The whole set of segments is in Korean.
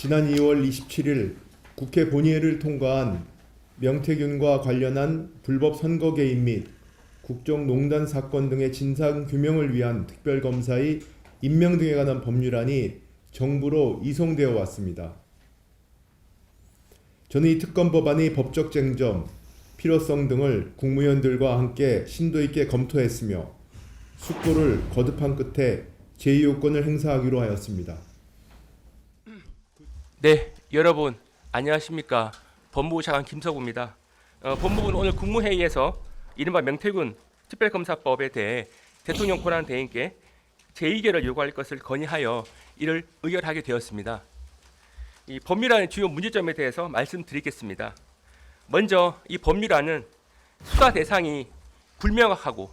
지난 2월 27일 국회 본회의를 통과한 명태균과 관련한 불법 선거 개입 및 국정농단 사건 등의 진상규명을 위한 특별검사의 임명 등에 관한 법률안이 정부로 이송되어 왔습니다. 저는 이 특검법안의 법적 쟁점, 필요성 등을 국무위원들과 함께 심도 있게 검토했으며 숙고를 거듭한 끝에 제2요건을 행사하기로 하였습니다. 네, 여러분 안녕하십니까? 법무부 차관 김석우입니다. 법무부는 오늘 국무회의에서 이른바 명태균 특별검사법에 대해 대통령 권한 대행께 제2결을 요구할 것을 건의하여 이를 의결하게 되었습니다. 이 법률안의 주요 문제점에 대해서 말씀드리겠습니다. 먼저 이 법률안은 수사 대상이 불명확하고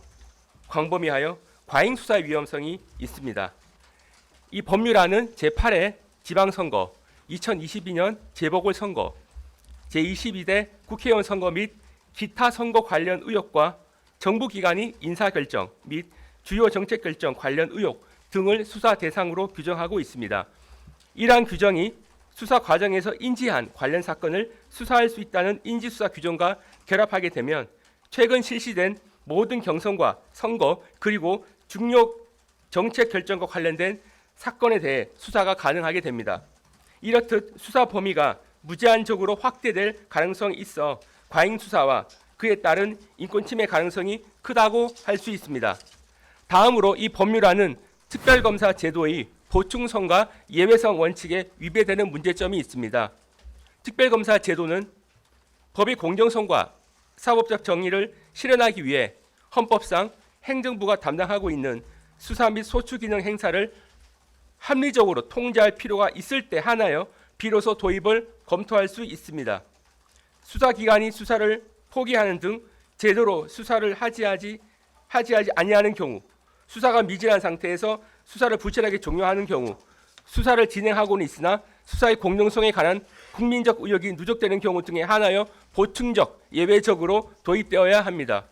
광범위하여 과잉 수사 위험성이 있습니다. 이 법률안은 제8회 지방선거, 2022년 재보궐선거, 제22대 국회의원 선거 및 기타 선거 관련 의혹과 정부기관이 인사결정 및 주요 정책결정 관련 의혹 등을 수사 대상으로 규정하고 있습니다. 이러한 규정이 수사 과정에서 인지한 관련 사건을 수사할 수 있다는 인지수사 규정과 결합하게 되면 최근 실시된 모든 경선과 선거 그리고 중요 정책 결정과 관련된 사건에 대해 수사가 가능하게 됩니다. 이렇듯 수사 범위가 무제한적으로 확대될 가능성이 있어 과잉 수사와 그에 따른 인권 침해 가능성이 크다고 할 수 있습니다. 다음으로 이 법률안은 특별검사 제도의 보충성과 예외성 원칙에 위배되는 문제점이 있습니다. 특별검사 제도는 법의 공정성과 사법적 정의를 실현하기 위해 헌법상 행정부가 담당하고 있는 수사 및 소추 기능 행사를 합리적으로 통제할 필요가 있을 때 하나여 비로소 도입을 검토할 수 있습니다. 수사기관이 수사를 포기하는 등 제대로 수사를 하지 아니하는 경우, 수사가 미진한 상태에서 수사를 부실하게 종료하는 경우, 수사를 진행하고는 있으나 수사의 공정성에 관한 국민적 의혹이 누적되는 경우 등에 한하여 보충적, 예외적으로 도입되어야 합니다.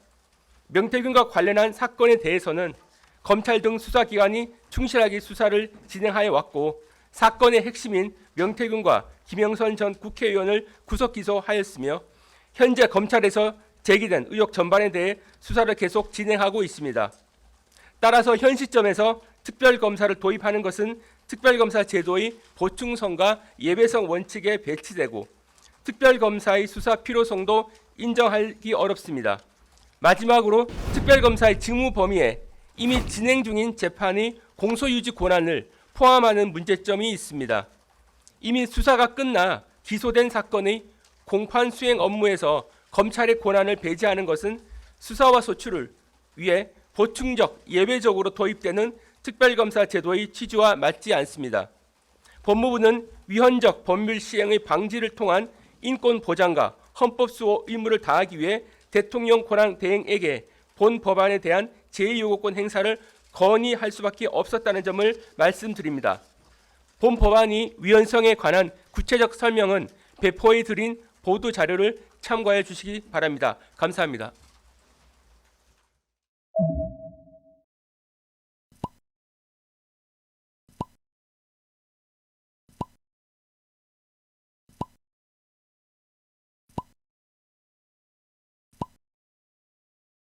명태균과 관련한 사건에 대해서는 검찰 등 수사기관이 충실하게 수사를 진행하여 왔고 사건의 핵심인 명태균과 김영선 전 국회의원을 구속 기소하였으며 현재 검찰에서 제기된 의혹 전반에 대해 수사를 계속 진행하고 있습니다. 따라서 현 시점에서 특별검사를 도입하는 것은 특별검사 제도의 보충성과 예외성 원칙에 배치되고 특별검사의 수사 필요성도 인정하기 어렵습니다. 마지막으로 특별검사의 직무 범위에 이미 진행 중인 재판의 공소유지 권한을 포함하는 문제점이 있습니다. 이미 수사가 끝나 기소된 사건의 공판 수행 업무에서 검찰의 권한을 배제하는 것은 수사와 소추를 위해 보충적, 예외적으로 도입되는 특별검사 제도의 취지와 맞지 않습니다. 법무부는 위헌적 법률 시행의 방지를 통한 인권 보장과 헌법 수호 의무를 다하기 위해 대통령 권한 대행에게 본 법안에 대한 제2요구권 행사를 건의할 수밖에 없었다는 점을 말씀드립니다. 본 법안이 위헌성에 관한 구체적 설명은 배포해 드린 보도 자료를 참고해 주시기 바랍니다. 감사합니다.